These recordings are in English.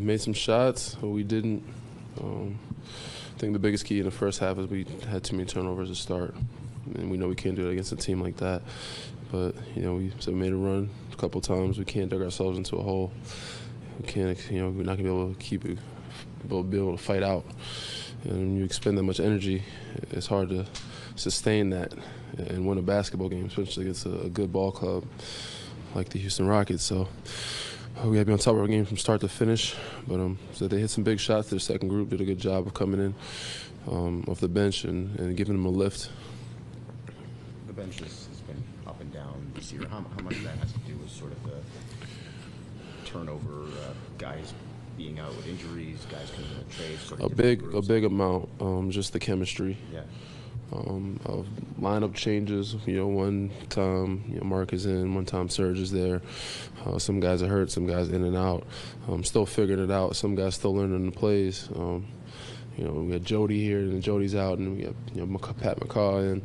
Made some shots, but we didn't. I think the biggest key in the first half is we had too many turnovers to start, and we know we can't do it against a team like that. But we made a run a couple times. We can't dig ourselves into a hole. We can't, we're not gonna be able to be able to fight out. And when you expend that much energy, it's hard to sustain that and win a basketball game, especially against a good ball club like the Houston Rockets. So we had to be on top of our game from start to finish. But so they hit some big shots. Their second group did a good job of coming in off the bench and giving them a lift. The bench has been up and down this year. How much of that has to do with sort of the turnover, guys being out with injuries, guys coming in the trade? Sort of a big amount. Just the chemistry. Yeah. Of lineup changes. One time Mark is in, one time Serge is there. Some guys are hurt, some guys in and out. Still figuring it out. Some guys still learning the plays. We got Jody here, and then Jody's out, and we got Pat McCaw in.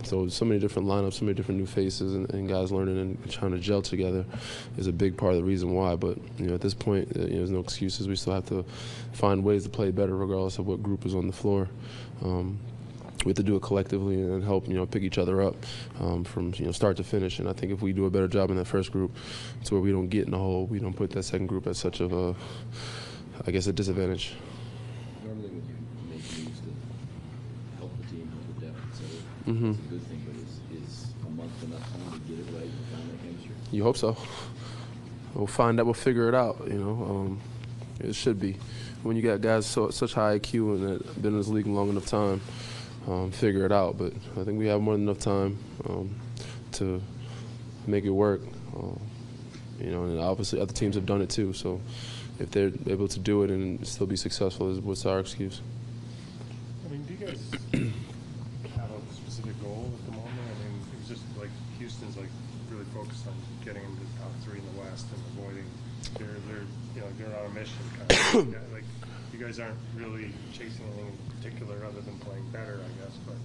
So many different lineups, so many different new faces, and guys learning and trying to gel together is a big part of the reason why. But at this point, there's no excuses. We still have to find ways to play better, regardless of what group is on the floor. We have to do it collectively and help pick each other up from start to finish. And I think if we do a better job in that first group, to where we don't get in the hole, we don't put that second group at such of a disadvantage. Normally when you make moves to help the team, help the depth, so Mm-hmm. it's a good thing, but is a month enough time to get it right and find that chemistry? You hope so. We'll find out. We'll figure it out. It should be. When you got guys such high IQ and that been in this league long enough time, figure it out. But I think we have more than enough time to make it work. And obviously other teams have done it too. So if they're able to do it and still be successful, what's our excuse? Do you guys have a specific goal at the moment? It's just like Houston's really focused on getting into the top three in the West and avoiding. They're on a mission kind of. You guys aren't really chasing anything in particular other than playing better, I guess. But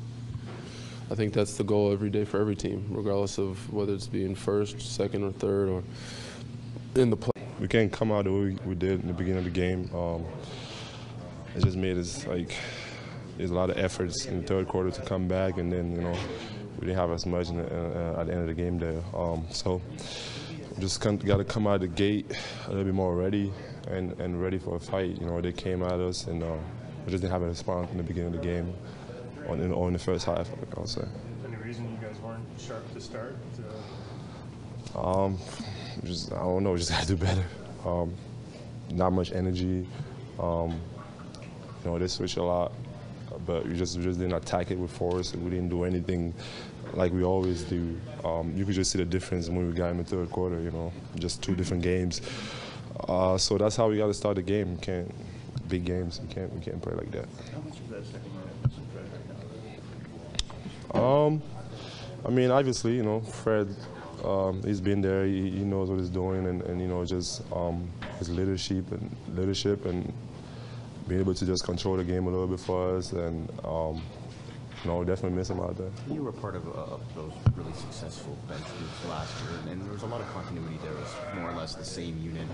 I think that's the goal every day for every team, regardless of whether it's being first, second, or third, or in the play. We can't come out the way we did in the beginning of the game. It just made us there's a lot of efforts in the third quarter to come back, and then we didn't have as much at the end of the game there. So we just got to come out of the gate a little bit more ready and ready for a fight. They came at us, and we just didn't have a response in the beginning of the game or in the first half, I'll say. Any reason you guys weren't sharp to start? I don't know. We just got to do better. Not much energy. They switch a lot, but we just didn't attack it with force. We didn't do anything like we always do. You could just see the difference when we got in the third quarter. Just two different games. So that's how we got to start the game. We can't big games. We can't play like that. How much of that second half is Fred right now? Obviously, Fred. He's been there. He knows what he's doing, and just his leadership and being able to just control the game a little bit for us, and definitely miss him out there. You were part of those really successful bench groups last year, and there was a lot of continuity there. It was more or less the same unit.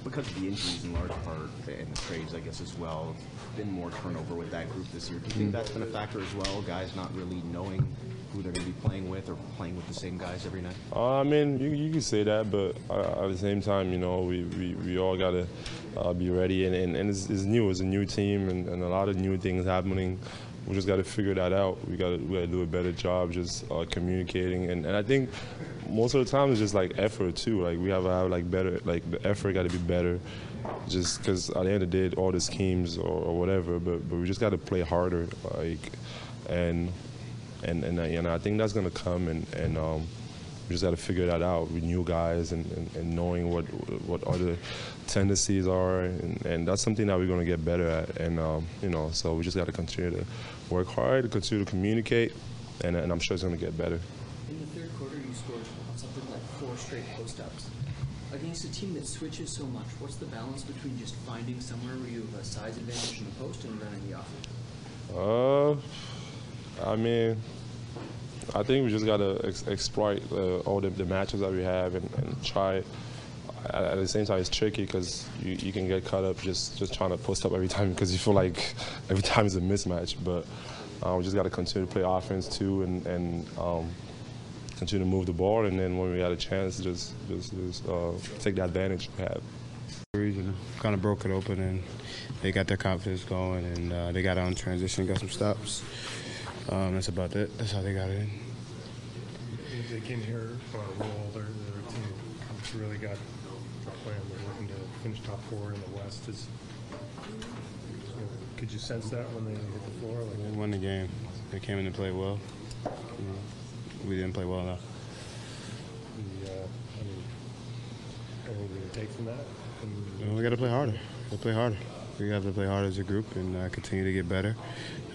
Because of the injuries in large part and the trades, I guess, as well, been more turnover with that group this year. Do you think that's been a factor as well, guys not really knowing who they're going to be playing with or playing with the same guys every night? You could say that, but at the same time, we all got to be ready, and it's new. It's a new team, and a lot of new things happening. We just got to figure that out. We got to do a better job just communicating, and I think most of the time it's just effort too. We have to have better, the effort got to be better. Just because at the end of the day, all the schemes or whatever, but we just got to play harder, and I think that's gonna come, and we just got to figure that out with new guys and knowing what other tendencies are, and that's something that we're gonna get better at, and so we just got to continue to work hard, continue to communicate, and I'm sure it's gonna get better. In the third quarter, you scored something like 4 straight post-ups. Against a team that switches so much, what's the balance between just finding somewhere where you have a size advantage in the post and running the offense? I think we just got to exploit all the matches that we have and try at the same time, it's tricky because you can get caught up just trying to post up every time because you feel like every time is a mismatch. But we just got to continue to play offense too and continue to move the ball. And then when we got a chance, just take the advantage we have. Region kind of broke it open, and they got their confidence going, and they got on transition, got some stops. That's about it. That's how they got it in. They came here on a roll. Their team really got a plan. They're looking to finish top 4 in the West. Could you sense that when they hit the floor? Like, They won the game. They came in to play well. We didn't play well enough. Anything to take from that? We got to play harder. We got to play harder as a group and continue to get better.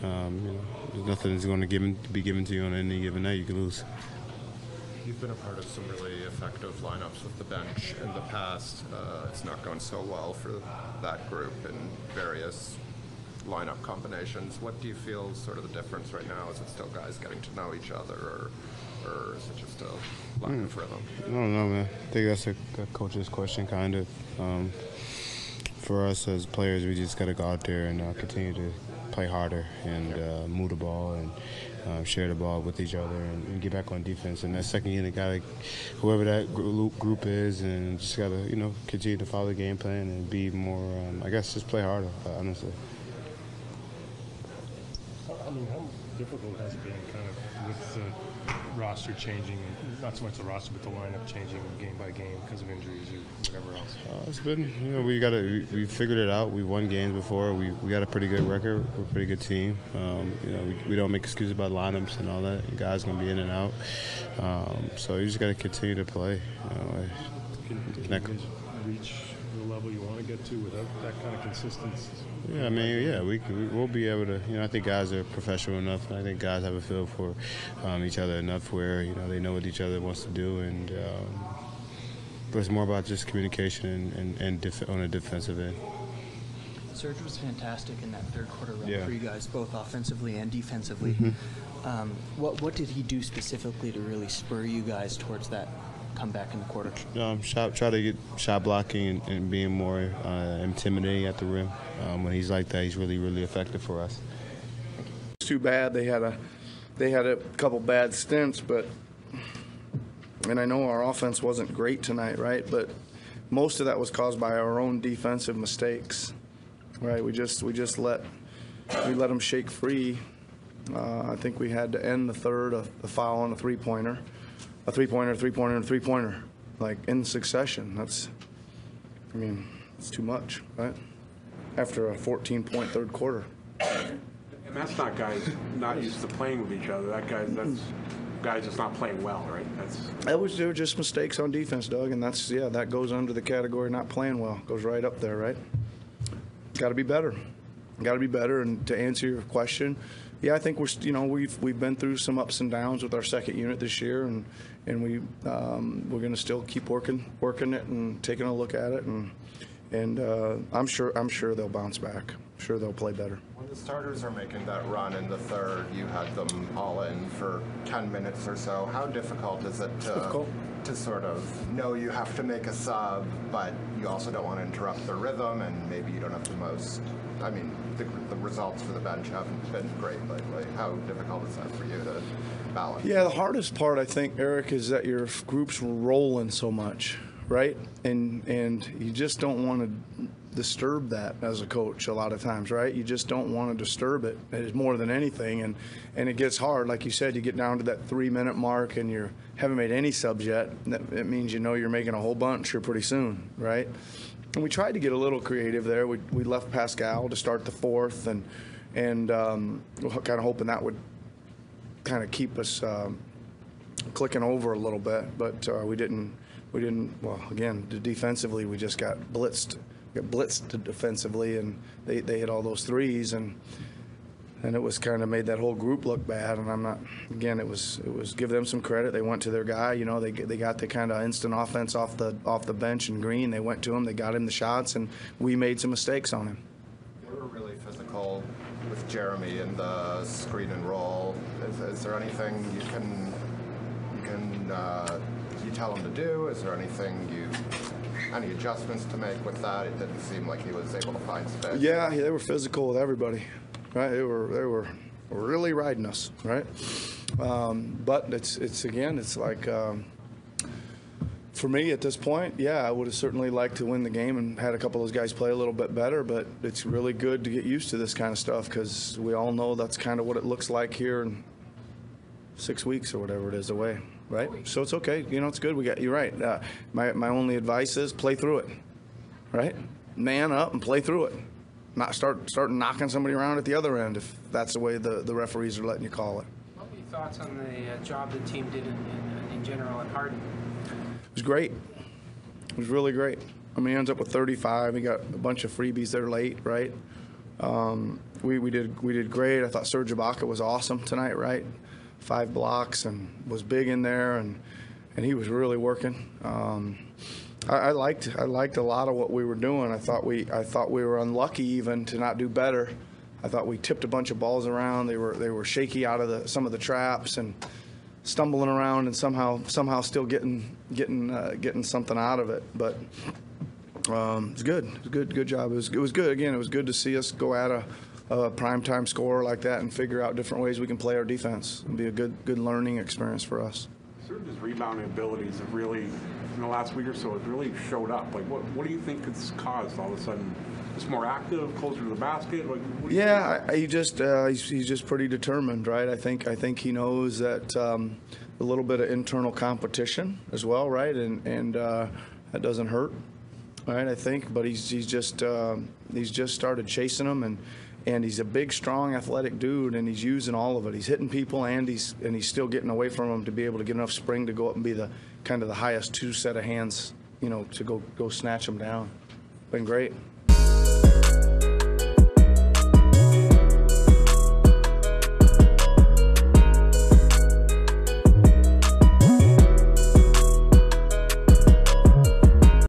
There's nothing that's going to be given to you on any given night. You can lose. You've been a part of some really effective lineups with the bench in the past. It's not going so well for that group in various lineup combinations. What do you feel is sort of the difference right now? Is it still guys getting to know each other, or is it just a lack of rhythm? I don't know, man. I think that's a coach's question, kind of. For us as players, we just got to go out there and continue to play harder and move the ball and share the ball with each other and get back on defense. And that second unit, whoever that group is, and just got to continue to follow the game plan and be more. I guess just play harder, honestly. I mean, how difficult has it been kind of with the roster changing, not so much the roster, but the lineup changing game by game because of injuries or whatever else? It's been, we figured it out. We won games before. We got a pretty good record. We're a pretty good team. We don't make excuses about lineups and all that. Guys going to be in and out. So you just got to continue to play. Can you guys reach the level you want to get to without that kind of consistency? Yeah, I mean, we'll be able to. I think guys are professional enough. I think guys have a feel for each other enough where they know what each other wants to do, and but it's more about just communication and on a defensive end. Serge was fantastic in that third quarter run for you guys, both offensively and defensively. Mm-hmm. What did he do specifically to really spur you guys towards that comeback in the quarter? Try to get shot blocking and being more intimidating at the rim. When he's like that, he's really, really effective for us. It's too bad they had a couple bad stints, and I know our offense wasn't great tonight, right? But most of that was caused by our own defensive mistakes, right? We let them shake free. I think we had to end the third a foul on a three-pointer, and a three-pointer, like in succession. It's too much, right? After a 14-point third quarter. And that's not guys not used to playing with each other. That's guys just not playing well, right? They were just mistakes on defense, Doug, and that goes under the category not playing well. Goes right up there, right? Got to be better. And to answer your question, I think we've been through some ups and downs with our second unit this year, and we're going to still keep working it and taking a look at it, and I'm sure they'll bounce back. I'm sure they'll play better. When the starters are making that run in the third, you had them all in for 10 minutes or so. How difficult is it to sort of know you have to make a sub, but you also don't want to interrupt the rhythm, and maybe you don't have the most. I mean, the results for the bench haven't been great lately. How difficult is that for you to balance? Yeah, the hardest part, I think, Eric, is that your group's rolling so much, right? And you just don't want to disturb that as a coach a lot of times, right? You just don't want to disturb it. It's more than anything, and it gets hard. Like you said, you get down to that 3-minute mark and you haven't made any subs yet. That means you're making a whole bunch here pretty soon, right? And we tried to get a little creative there. We left Pascal to start the fourth, and kind of hoping that would kind of keep us clicking over a little bit, but we didn't. Well, again, defensively, we just got blitzed. Defensively, and they hit all those threes, and it was kind of made that whole group look bad. And I'm not. Again, it was give them some credit. They went to their guy. They got the kind of instant offense off the bench in Green. They went to him. They got him the shots, and we made some mistakes on him. They were really physical with Jeremy in the screen and roll. Is there anything you can tell him to do? Is there anything you any adjustments to make with that? It didn't seem like he was able to find space. Yeah, they were physical with everybody, right? They were really riding us, right? But it's like for me at this point, yeah, I would have certainly liked to win the game and had a couple of those guys play a little bit better. But it's really good to get used to this kind of stuff because we all know that's kind of what it looks like here in 6 weeks or whatever it is away, right? So it's okay. It's good. You're right. My only advice is play through it, right? Man up and play through it. Not start knocking somebody around at the other end if that's the way the referees are letting you call it. What were your thoughts on the job the team did in general at Harden? It was great. It was really great. I mean, he ends up with 35. He got a bunch of freebies there late, right? We did great. I thought Serge Ibaka was awesome tonight, right? 5 blocks and was big in there, and he was really working. I liked a lot of what we were doing. I thought we were unlucky even to not do better. I thought we tipped a bunch of balls around. They were shaky out of some of the traps and stumbling around and somehow still getting something out of it. But it's good. It was good job. It was good. Again, it was good to see us go at a primetime scorer like that and figure out different ways we can play our defense. It'll be a good learning experience for us. Serge's rebounding abilities have really, in the last week or so, have really showed up. Like, what do you think it's caused all of a sudden? Just more active, closer to the basket? Like, he's just pretty determined, right? I think he knows that a little bit of internal competition as well, right? And that doesn't hurt, right? I think, but he's just started chasing them, and he's a big, strong, athletic dude, and he's using all of it. He's hitting people, and he's still getting away from them to be able to get enough spring to go up and be the kind of the highest 2 set of hands, to go snatch them down. Been great.